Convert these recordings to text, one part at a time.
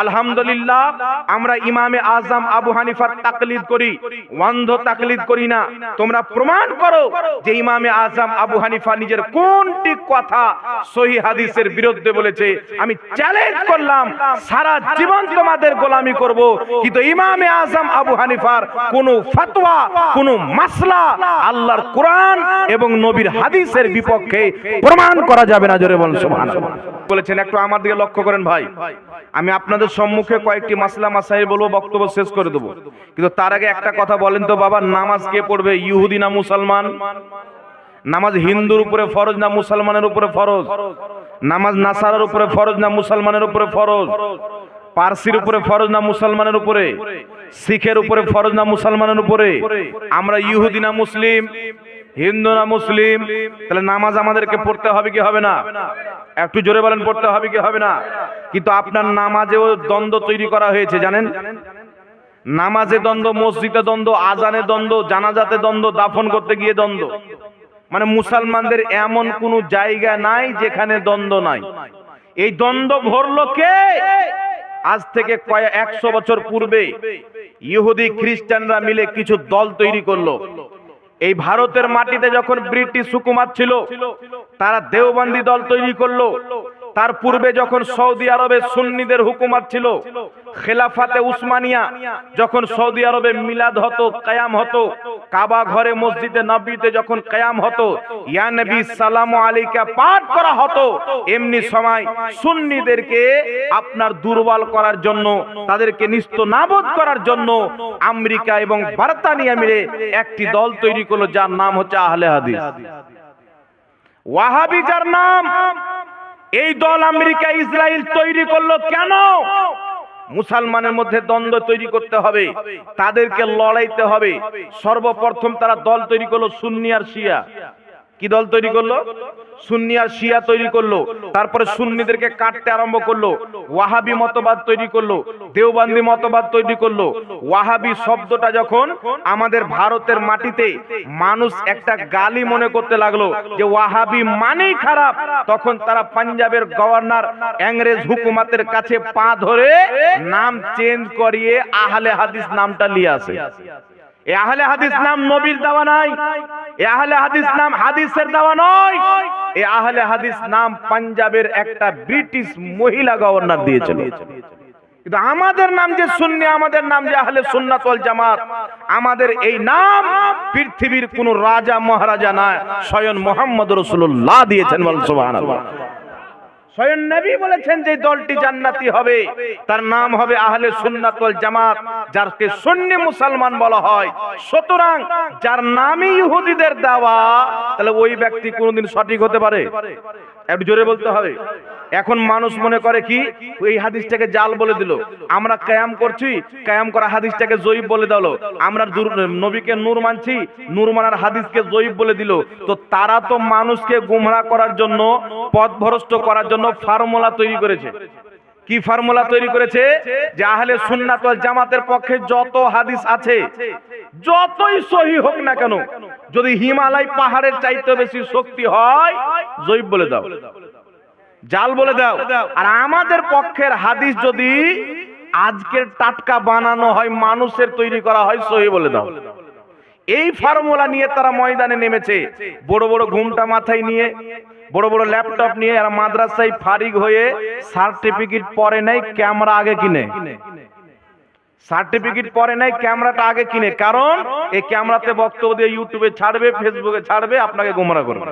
আলহামদুলিল্লাহ আমরা ইমামে আজম আবু হানিফার তাকলিদ করি, অন্ধ তাকলিদ করি না। তোমরা প্রমাণ করো যে ইমামে আজম আবু হানিফা নিজের কোনটি কথা সহিহ হাদিসের বিরুদ্ধে বলেছে। আমি চ্যালেঞ্জ করলাম, সারা জীবন তোমাদের গোলামি করব, কিন্তু ইমামে আজম আবু হানিফার কোন ফতোয়া, কোন মাসলা আল্লাহর কোরআন এবং নবীর হাদিসের বিপক্ষে প্রমাণ করা যাবে না। জোরে বলুন সুবহানাল্লাহ। বলেছেন একটু আমার দিকে লক্ষ্য করেন ভাই, আমি আপনাদের সম্মুখে কয়েকটি মাসলা মাসাইল বলবো, বক্তব্য শেষ করে দেবো, কিন্তু তার আগে একটা কথা বলেন তো বাবা, নামাজ কে পড়বে? ইহুদি না মুসলমান? নামাজ হিন্দুর উপরে ফরজ না মুসলমানের উপরে ফরজ? নামাজ নাসারার উপরে ফরজ না মুসলমানের উপরে ফরজ? পারসির উপরে ফরজ না মুসলমানের উপরে? শিখের উপরে ফরজ না মুসলমানের উপরে? আমরা ইহুদি না মুসলিম? হিন্দু না মুসলিম? তাহলে নামাজ আমাদেরকে পড়তে হবে কি হবে না? একটু জোরে বলেন, পড়তে হবে কি হবে না? কিন্তু আপনার নামাজেও দ্বন্দ্ব তৈরি করা হয়েছে জানেন? নামাজে দ্বন্দ্ব, মসজিদে দ্বন্দ্ব, আজানে দ্বন্দ্ব, জানাজাতে দ্বন্দ্ব, দাফন করতে গিয়ে দ্বন্দ্ব। মানে মুসলমানদের এমন কোন জায়গা নাই যেখানে দ্বন্দ্ব নাই। এই দ্বন্দ্ব ভরলো কে? আজ থেকে 100 বছর পূর্বে ইহুদি খ্রিস্টানরা মিলে কিছু দল তৈরি করলো। এই ভারতের মাটিতে যখন ব্রিটিশ হুকুমত ছিল, তারা দেওবন্দি দল তৈরি করলো। তার পূর্বে যখন সৌদি আরবে সুন্নিদের হুকুমত ছিল, খেলাফাতে উসমানিয়া, যখন সৌদি আরবে মিলাদ হতো, কায়াম হতো, কাবা ঘরে মসজিদে নববীতে যখন কায়াম হতো, ইয়া নবী সালামু আলাইকা পাঠ করা হতো, এমনি সময় সুন্নিদেরকে আপনার দুর্বল করার জন্য, তাদেরকে নিস্তানাবুদ করার জন্য আমেরিকা এবং ব্রিটেনিয়া মিলে একটি দল তৈরি করলো, যার নাম হচ্ছে আহলে হাদিস। ওয়াহাবি যার নাম। এই দল আমেরিকা ইসরায়েল তৈরি করলো কেন? মুসলমানের মধ্যে দ্বন্দ্ব তৈরি করতে হবে, তাদেরকে লড়াইতে হবে। সর্বপ্রথম তারা দল তৈরি করলো সুন্নি আর শিয়া। কি দল তৈরি করলো? সুন্নি আর শিয়া তৈরি করলো। তারপরে সুন্নিদেরকে কাটতে আরম্ভ করলো, ওয়াহাবি মতবাদ তৈরি করলো, দেওবন্দি মতবাদ তৈরি করলো। ওয়াহাবি শব্দটা যখন আমাদের ভারতের মাটিতে মানুষ একটা গালি মনে করতে লাগলো যে ওয়াহাবি মানেই খারাপ, তখন তারা পাঞ্জাবের গভর্নর ইংরেজ হুকুমতের কাছে পা ধরে নাম চেঞ্জ করিয়ে আহলে হাদিস নামটা নিয়ে আসে। এই আহলে হাদিস নাম নবীর দেওয়া নাই, এই আহলে হাদিস নাম হাদিসের দেওয়া নয়, এই আহলে হাদিস নাম পাঞ্জাবের একটা ব্রিটিশ মহিলা গভর্নর দিয়েছিল। কিন্তু আমাদের নাম যে সুন্নি, আমাদের নাম যে আহলে সুন্নাত ওয়াল জামাত, আমাদের এই নাম পৃথিবীর কোন রাজা মহারাজা না, স্বয়ং মুহাম্মদ রাসূলুল্লাহ দিয়েছেন। বল সুবহানাল্লাহ। স্বয়ং নবী বলেছেন যে দলটি জান্নাতি হবে, তার নাম হবে আহলে সুন্নাত ওয়াল জামাত, যাকে সুন্নি মুসলমান বলা হয়। সুতরাং যার নামই ইহুদিদের দেওয়া, তাহলে ওই ব্যক্তি কোনোদিন সঠিক হতে পারে? একটু জোরে বলতে হবে। এখন মানুষ মনে করে কি, এই হাদিসটাকে জাল বলে দিল, আমরা কায়াম করছি, কায়াম করা হাদিসটাকে জয়ীব বলে দিল, আমরা নবীকে নূর মানছি, নূর মানার হাদিসকে জয়ীব বলে দিল। তো তারা তো মানুষকে গুমরাহ করার জন্য, পথভ্রষ্ট করার জন্য ফর্মুলা তৈরি করেছে। কি ফর্মুলা তৈরি করেছে? যে আহলে সুন্নাত ওয়াল জামাতের পক্ষে যত হাদিস আছে, যতই সহিহ হোক না কেন, যদি হিমালয় পাহাড়ের চাইতে বেশি শক্তি হয়, জয়ীব বলে দাও, জাল বলে দাও। আর আমাদের পক্ষের হাদিস যদি আজকের টাটকা বানানো হয়, মানুষের তৈরি করা হয়, সহিহ বলে দাও। এই ফর্মুলা নিয়ে তারা ময়দানে নেমেছে। বড় বড় ঘুমটা মাথায় নিয়ে, বড় বড় ল্যাপটপ নিয়ে, আর মাদ্রাসায় ফারিগ হয়ে সার্টিফিকেট পরে নাই, ক্যামেরা আগে কিনে। সার্টিফিকেট পরে নাই, ক্যামেরাটা আগে কিনে। কারণ এই ক্যামেরাতে বক্তব্য দিয়ে ইউটিউবে ছাড়বে, ফেসবুকে ছাড়বে, আপনাকে গোমরা করবে।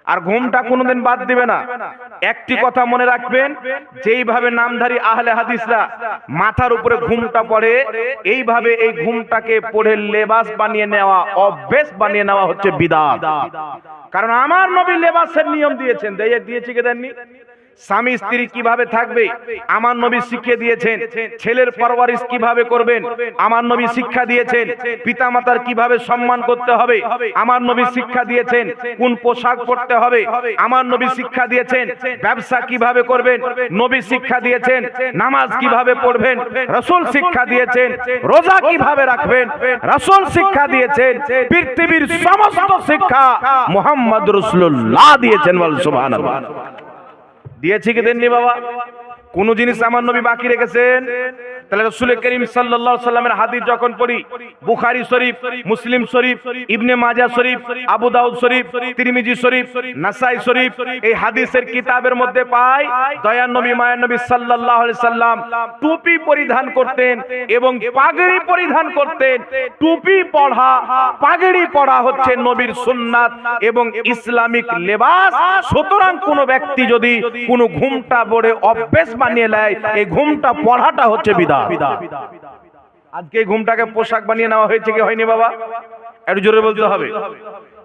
আর ঘুমটা কোনোদিন বাদ দিবে না। একটি কথা মনে রাখবেন, যেইভাবে নামধারী আহলে হাদিসরা মাথার উপরে ঘুমটা পড়ে, এইভাবে এই ঘুমটাকে পড়ে লেবাস বানিয়ে নেওয়া, অভ্যেস বানিয়ে নেওয়া হচ্ছে বিদআত। কারণ আমার নবী লেবাসের নিয়ম দিয়েছেন, দিয়েছে কি দেননি? স্বামী স্ত্রী কিভাবে থাকবে আমার নবী শিখিয়ে দিয়েছেন। ছেলের পরওয়ারিশ কিভাবে করবেন আমার নবী শিক্ষা দিয়েছেন। পিতামাতার কিভাবে সম্মান করতে হবে আমার নবী শিক্ষা দিয়েছেন। কোন পোশাক পরতে হবে আমার নবী শিক্ষা দিয়েছেন। ব্যবসা কিভাবে করবেন নবী শিক্ষা দিয়েছেন। নামাজ কিভাবে পড়বেন রাসূল শিক্ষা দিয়েছেন। রোজা কিভাবে রাখবেন রাসূল শিক্ষা দিয়েছেন। পৃথিবীর সমস্ত শিক্ষা মুহাম্মদ রাসূলুল্লাহ দিয়েছেন। বল সুবহানাল্লাহ। দিয়েছে কি দেননি বাবা? কোন জিনিস আমার নবী বাকি রেখেছেন? তাহলে রাসূল করিম সাল্লাল্লাহু আলাইহি সাল্লামের হাদিস যখন পড়ি, বুখারী শরীফ, মুসলিম শরীফ, ইবনে মাজাহ শরীফ, আবু দাউদ শরীফ, তিরমিজি শরীফ, নাসাই শরীফ, এই হাদিসের কিতাবের মধ্যে পাই দয়ার নবী মায়ের নবী সাল্লাল্লাহু আলাইহি সাল্লাম টুপি পরিধান করতেন এবং পাগড়ি পরিধান করতেন। টুপি পরা, পাগড়ি পরা হচ্ছে নবীর সুন্নাত এবং ইসলামিক লেবাস। সুতরাং কোন ব্যক্তি যদি কোন ঘুমটা পরে অভ্যাস বানিয়ে নেয়, এই ঘুমটা পড়াটা হচ্ছে বিদআত। আজকে এই ঘুমটাকে পোশাক বানিয়ে নেওয়া হয়েছে কি হয়নি বাবা? একটু জোরে বলতে হবে।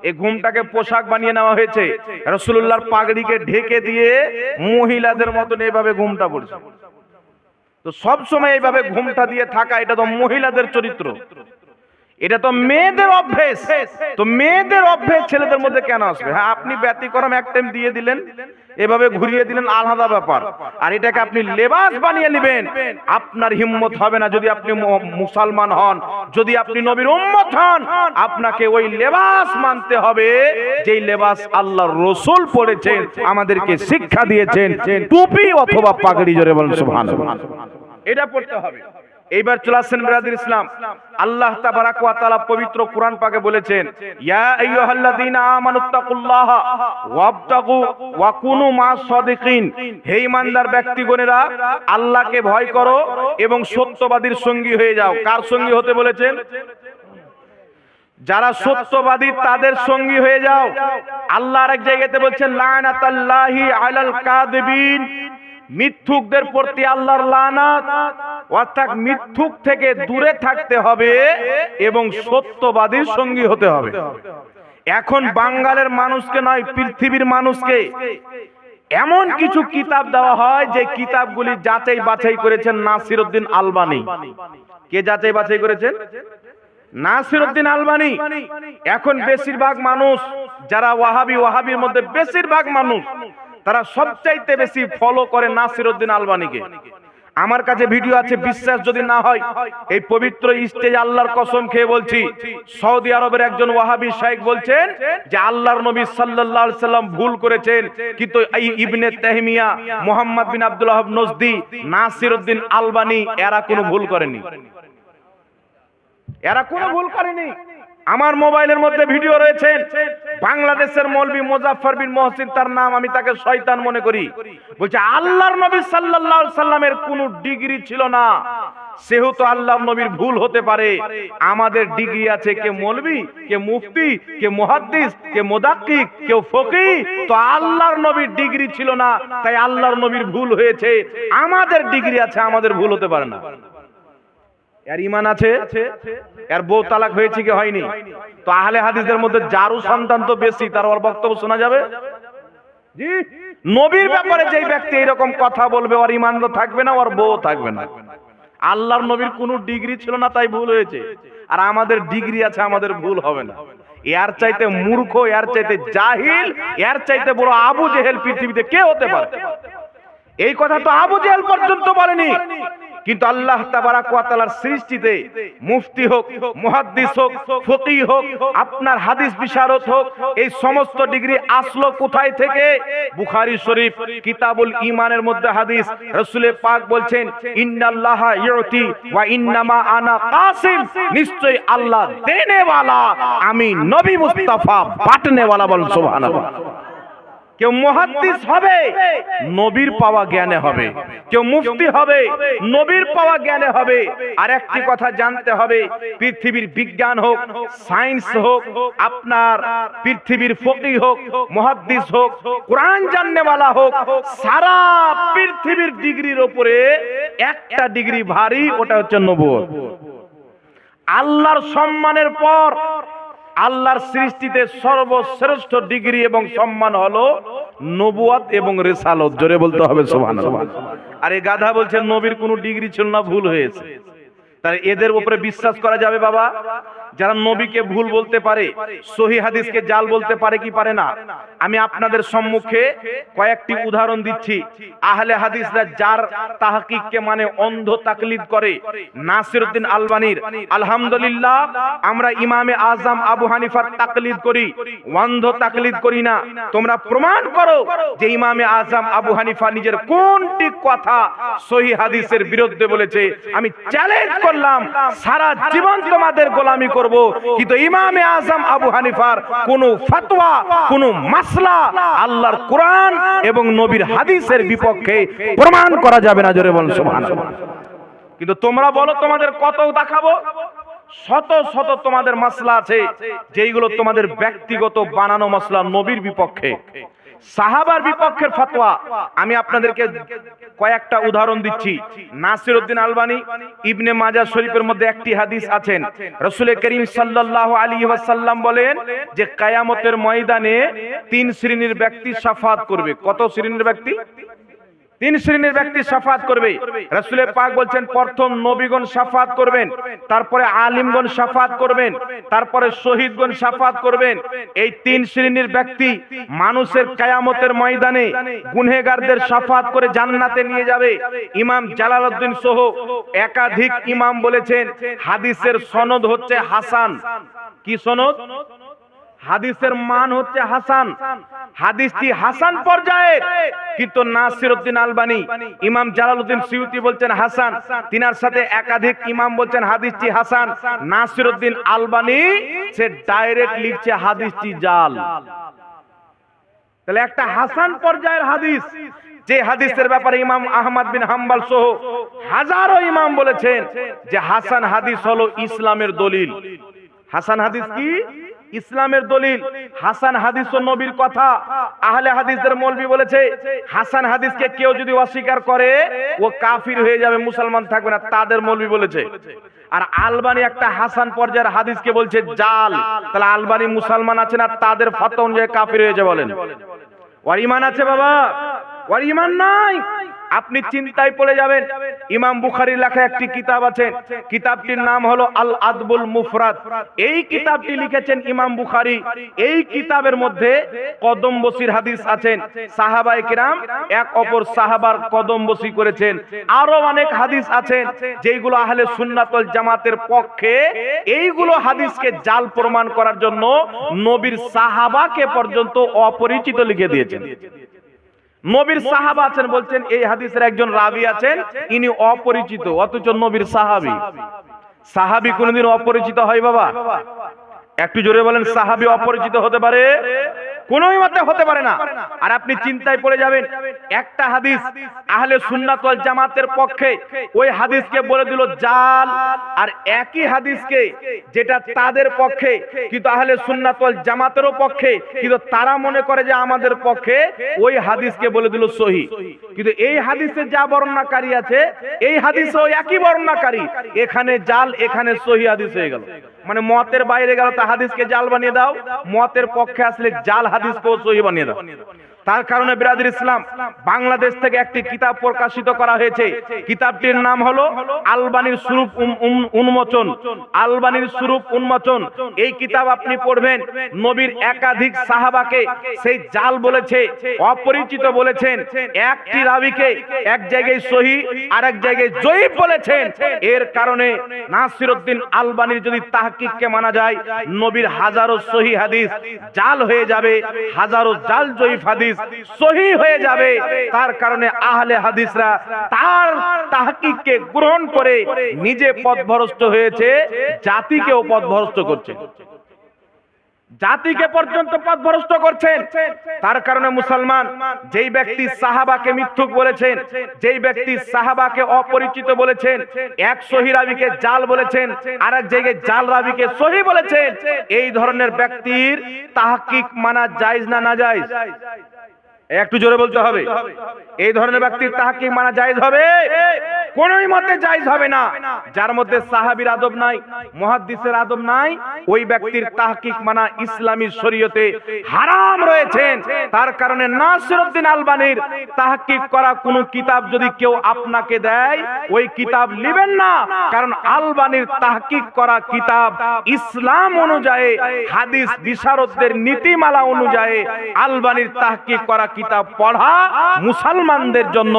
এই ঘুমটাকে পোশাক বানিয়ে নেওয়া হয়েছে। রাসূলুল্লাহর পাগড়িকে ঢেকে দিয়ে মহিলাদের মতন এইভাবে ঘুমটা পড়ছে। তো সব সময় এইভাবে ঘুমটা দিয়ে থাকা, এটা তো মহিলাদের চরিত্র, এটা তো মেয়েদের অভ্যাস। তো মেয়েদের অভ্যাস ছেলেদের মধ্যে কেন আসবে? হ্যাঁ, আপনি ব্যতিক্রম এক টাইম দিয়ে দিলেন, এভাবে ঘুরিয়ে দিলেন, আলাদা ব্যাপার। আর এটাকে আপনি লেবাস বানিয়ে নেবেন, আপনার হিম্মত হবে না। যদি আপনি মুসলমান হন, যদি আপনি নবীর উম্মত হন, আপনাকে ওই লেবাস মানতে হবে যেই লেবাস আল্লাহর রাসূল পড়েছেন, আমাদেরকে শিক্ষা দিয়েছেন, টুপি অথবা পাগড়ি। জোরে বলেন সুবহানাল্লাহ। এটা পড়তে হবে। এইবার চলে আসেন বিরাদর ইসলাম, আল্লাহ তাবারাক ওয়া তাআলা পবিত্র কোরআন পাকে বলেছেন, ইয়া আইয়ুহাল্লাযীনা আমানুত্তাকুল্লাহা ওয়াবতাগু ওয়া কুনু মা'আস সাদিকিন। হে ঈমানদার ব্যক্তিগণেরা, আল্লাহকে ভয় করো এবং সত্যবাদীর সঙ্গী হয়ে যাও। কার সঙ্গী হতে বলেছেন? যারা সত্যবাদী তাদের সঙ্গী হয়ে যাও। আল্লাহ আরেক জায়গাতে বলছেন, লানাতাল্লাহি আলাল কাযিবিন। মিথ্যুকদের প্রতি আল্লাহর লানাত, অর্থাৎ মিথ্যুক থেকে দূরে থাকতে হবে এবং সত্যবাদীর সঙ্গী হতে হবে। এখন বাঙালের মানুষকে নয়, পৃথিবীর মানুষকে এমন কিছু কিতাব দেওয়া হয় যে কিতাবগুলি যাচাই বাছাই করেছেন নাসিরউদ্দিন আলবানী। কে যাচাই বাছাই করেছেন? নাসিরউদ্দিন আলবানী। এখন বেশিরভাগ মানুষ যারা ওয়াহাবির মধ্যে বেশিরভাগ মানুষ তারা সবচাইতে বেশি ফলো করে নাসিরউদ্দিন আলবানীকে। আমার কাছে ভিডিও আছে, বিশ্বাস যদি না হয় এই পবিত্র স্টেজ আল্লাহর কসম খেয়ে বলছি, সৌদি আরবের একজন ওয়াহাবি শাইখ বলছেন যে আল্লাহর নবী সাল্লাল্লাহু আলাইহি সাল্লাম ভুল করেছেন, কিন্তু এই ইবনে তাইমিয়া, মুহাম্মদ বিন আব্দুল ওয়াহাব নজদি, নাসিরউদ্দিন আলবানী এরা কোনো ভুল করেনি। এরা কোনো ভুল করেনি। আমার মোবাইলের মধ্যে ভিডিও রয়েছে, বাংলাদেশের মৌলভী মুজাফফর বিন মহসিন, তার নাম, আমি তাকে শয়তান মনে করি, বলছে আল্লাহর নবী সাল্লাল্লাহু আলাইহি সাল্লামের কোনো ডিগ্রি ছিল না, সেহেতু আল্লাহর নবীর ভুল হতে পারে। আমাদের ডিগ্রি আছে, কে মৌলভী, কে মুফতি, কে মুহাদ্দিস, কে মুদাক্কিক, কেউ ফকিহ। তো আল্লাহর নবীর ডিগ্রি ছিল না, তাই আল্লাহর নবীর ভুল হয়েছে। আমাদের ডিগ্রি আছে, আমাদের ভুল হতে পারে না। এর ঈমান আছে, এর বউ তালাক হয়েছে কি হয়নি? তো আহলে হাদিসদের মধ্যে যারু সন্তান তো বেশি, তার ওর বক্তব্য শোনা যাবে? জি। নবীর ব্যাপারে যেই ব্যক্তি এরকম কথা বলবে, ওর ঈমান তো থাকবে না, ওর বউ থাকবে না। আল্লাহর নবীর কোনো ডিগ্রি ছিল না, তাই ভুল হয়েছে। আর আমাদের ডিগ্রি আছে, আমাদের ভুল হবে না। এর চাইতে মূর্খ, এর চাইতে জাহিল, এর চাইতে বড় আবু জেহেল পৃথিবীতে কে হতে পারে? এই কথা তো আবু জেহেল পর্যন্ত বলেনি। কিন্তু আল্লাহ তাবারাক ওয়া তাআলার সৃষ্টিতে মুফতি হোক, মুহাদ্দিস হোক, ফকিহ হোক, আপনার হাদিস বিশারদ হোক, এই সমস্ত ডিগ্রি আসলো কোথায় থেকে? বুখারী শরীফ কিতাবুল ঈমানের মধ্যে হাদিস, রাসূল পাক বলছেন, ইন্নাল্লাহা ইউতি ওয়া ইন্নামা আনা কাসিম। নিশ্চয় আল্লাহ দেনে ওয়ালা, আমি নবী মুস্তাফা বাঁটনে ওয়ালা। বলেন সুবহানাল্লাহ। কেউ মুহাদ্দিস হবে, নবীর পাওয়া জ্ঞানে হবে। কেউ মুফতি হবে, নবীর পাওয়া জ্ঞানে হবে। আর একটি কথা জানতে হবে, পৃথিবীর বিজ্ঞান হোক, সায়েন্স হোক, আপনার পৃথিবীর ফকিহ হোক, মুহাদ্দিস হোক, কোরআন জাননেওয়ালা হোক, সারা পৃথিবীর ডিগ্রির উপরে একটা ডিগ্রি ভারী, ওটা হচ্ছে নবুয়ত। আল্লাহর সম্মানের পর আল্লাহর সৃষ্টিতে সর্বশ্রেষ্ঠ ডিগ্রি এবং সম্মান হলো নবুয়ত এবং রিসালাত। জোরে বলতে হবে সুবহানাল্লাহ। আর এই গাধা বলছে নবীর কোনো ডিগ্রি ছিল না, ভুল হয়েছে। তাহলে এদের উপরে বিশ্বাস করা যাবে বাবা? যারা নবীকে ভুল বলতে পারে, সহিহ হাদিসকে জাল বলতে পারে কি পারে না? আমি আপনাদের সম্মুখে কয়েকটি উদাহরণ দিচ্ছি। আহলে হাদিসরা যার তাহকিককে মানে অন্ধ তাকলিদ করে, নাসিরউদ্দিন আলবানীর, আলহামদুলিল্লাহ আমরা ইমামে আজম আবু হানিফার তাকলিদ করি, অন্ধ তাকলিদ করি না। তোমরা প্রমাণ করো যে ইমামে আজম আবু হানিফা নিজের কোনটি কথা সহিহ হাদিসের বিরুদ্ধে বলেছে। আমি চ্যালেঞ্জ করলাম, সারা জীবন তোমাদের গোলামি করব, কিন্তু ইমামে আজম আবু হানিফার কোন ফতোয়া, কোন মাসলা আল্লাহর কোরআন এবং নবীর হাদিসের বিপক্ষে প্রমাণ করা যাবে না। জোরে বলুন সুবহানাল্লাহ। কিন্তু তোমরা বলো তোমাদের কত দেখাবো? শত শত তোমাদের মাসলা আছে যেইগুলো তোমাদের ব্যক্তিগত বানানো মাসলা, নবীর বিপক্ষে, সাহাবার বিপক্ষের ফতোয়া। আমি আপনাদেরকে কয়েকটা উদাহরণ দিচ্ছি। নাসিরউদ্দিন আলবানী ইবনে মাজাহ শরীফের মধ্যে একটি হাদিস আছেন, রাসূল করিম সাল্লাল্লাহু আলাইহি ওয়াসাল্লাম বলেন যে কিয়ামতের ময়দানে 3 শ্রেণীর ব্যক্তি শাফাআত করবে। কত শ্রেণীর ব্যক্তি? 3 শ্রেণীর ব্যক্তি শাফাআত করবে। রাসূল পাক বলছেন প্রথম নবীগণ শাফাআত করবেন, তারপরে আলিমগণ শাফাআত করবেন, তারপরে শহীদগণ শাফাআত করবেন। এই 3 শ্রেণীর ব্যক্তি মানুষের কিয়ামতের ময়দানে গুনাহগারদের শাফাআত করে জান্নাতে নিয়ে যাবে। ইমাম জালালউদ্দিন সহ একাধিক ইমাম বলেছেন হাদিসের সনদ হচ্ছে হাসান। কি সনদ? হাদিসের মান হচ্ছে হাসান, হাদিসটি হাসান পর্যায়ের। কিন্তু নাসিরউদ্দিন আলবানী, ইমাম জালালউদ্দিন সিয়ুতি বলছেন হাসান, তিনার সাথে একাধিক ইমাম বলছেন হাদিসটি হাসান। নাসিরউদ্দিন আলবানী সে ডাইরেক্ট লিখছে হাদিসটি জাল। তাহলে একটা হাসান পর্যায়ের হাদিস, যে হাদিসের ব্যাপারে ইমাম আহমদ বিন হাম্বল সহ হাজারো ইমাম বলেছেন যে হাসান হাদিস হলো ইসলামের দলিল। হাসান হাদিস কি? ইসলামের দলিল। হাসান হাদিস ও নবীর কথা। আহলে হাদিসদের মৌলবি বলেছে হাসান হাদিসকে কেউ যদি অস্বীকার করে ও কাফির হয়ে যাবে, মুসলমান থাকবে না, তাদের মৌলবি বলেছে। আর আলবানী একটা হাসান পর্যায়ের হাদিসকে বলছে জাল। তাহলে আলবানী মুসলমান আছে না? তাদের ফতোয়া অনুযায়ী কাফির হয়েছে। বলেন ওর ঈমান আছে বাবা? ওর ঈমান নাই। আপনি চিন্তায় পড়ে যাবেন। ইমাম বুখারীর লেখা একটি কিতাব আছে, কিতাবটির নাম হলো আল আদবুল মুফরাদ। এই কিতাবটি লিখেছেন ইমাম বুখারী। এই কিতাবের মধ্যে কদম বসির হাদিস আছেন, সাহাবায়ে কিরাম এক অপর সাহাবার কদম বসি করেছেন। আরো অনেক হাদিস আছেন যেগুলো আহলে সুন্নাত ওয়াল জামাতের পক্ষে। এইগুলো হাদিসকে জাল প্রমাণ করার জন্য নবীর সাহাবাকে পর্যন্ত অপরিচিত লিখে দিয়েছেন। নবীর সাহাবা আছেন, বলছেন এই হাদিসের একজন রাবী আছেন, ইনি অপরিচিত, অথচ নবীর সাহাবী। সাহাবী কোনদিন অপরিচিত হয় বাবা? একটু জোরে বলেন, সাহাবী অপরিচিত হতে পারে? কোনোই মতে হতে পারে না। আর আপনি চিন্তায় পড়ে যাবেন, একটা হাদিস আহলে সুন্নাত ওয়াল জামাতের পক্ষে, ওই হাদিসকে বলে দিল জাল। আর একই হাদিসকে যেটা তাদের পক্ষে কিন্তু আহলে সুন্নাত ওয়াল জামাতেরও পক্ষে, কিন্তু তারা মনে করে যে আমাদের পক্ষে, ওই হাদিসকে বলে দিল সহিহ। কিন্তু এই হাদিসে যা বর্ণনাকারী আছে, এই হাদিসেও একই বর্ণনাকারী, এখানে জাল, এখানে সহিহ হাদিস হয়ে গেল। মানে মতের বাইরে গেল তা হাদিসকে জাল বানিয়ে দাও, মতের পক্ষে আসলে জাল হাদিসকেও সহিহ বানিয়ে দাও। তার কারণে বিরাদর ইসলাম, বাংলাদেশ থেকে একটি কিতাব প্রকাশিত করা হয়েছে। কিতাবটির নাম হলো আলবানীর স্বরূপ উন্মোচন। আলবানীর স্বরূপ উন্মোচন। এই কিতাব আপনি পড়বেন, নবীর একাধিক সাহাবাকে সেই জাল বলেছে, অপরিচিত বলেছেন। একটি রাবীকে এক জায়গায় সহিহ আর এক জায়গায় জয়ীফ বলেছেন। এর কারণে নাসিরউদ্দিন আলবানীর যদি তাহকিককে মানা যায়, নবীর হাজারো সহিহ হাদিস জাল হয়ে যাবে, হাজারো জাল জয়ীফ হাদিস সহিহ হয়ে যাবে। তার কারণে আহলে হাদিসরা তার তাহকিককে গ্রহণ করে নিজে পথভ্রষ্ট হয়েছে, জাতিকেও পথভ্রষ্ট করছে, জাতিকে পর্যন্ত পথভ্রষ্ট করছেন। তার কারণে মুসলমান, যেই ব্যক্তি সাহাবাকে মিথ্যুক বলেছেন, যেই ব্যক্তি সাহাবাকে অপরিচিত বলেছেন, এক সহিহ রাবীকে জাল বলেছেন, আর এক জায়গায় জাল রাবীকে সহিহ বলেছেন, এই ধরনের ব্যক্তির তাহকিক মানা জায়েজ না নাজায়েজ? একটু জোরে বলতে হবে। এই ধরনের ব্যক্তির তাহকিক মানা জায়েজ হবে? কোনোই মতে জায়েজ হবে না। যার মধ্যে সাহাবীর আদব নাই, মুহাদ্দিসের আদব নাই, ওই ব্যক্তির তাহকিক মানা ইসলামী শরীয়তে হারাম রয়েছেন। তার কারণে নাসিরউদ্দিন আলবানীর তাহকিক করা কোনো কিতাব যদি কেউ আপনাকে দেয়, ওই কিতাব নেবেন না। কারণ আলবানীর তাহকিক করা কিতাব ইসলাম অনুযায়ী, হাদিস বিশারদদের নীতিমালা অনুযায়ী আলবানীর তাহকিক করা কিতাব পড়া মুসলমানদের জন্য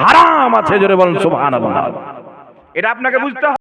হারাম আছে। জোরে বলুন সুবহানাল্লাহ। এটা আপনাকে বুঝতে হবে।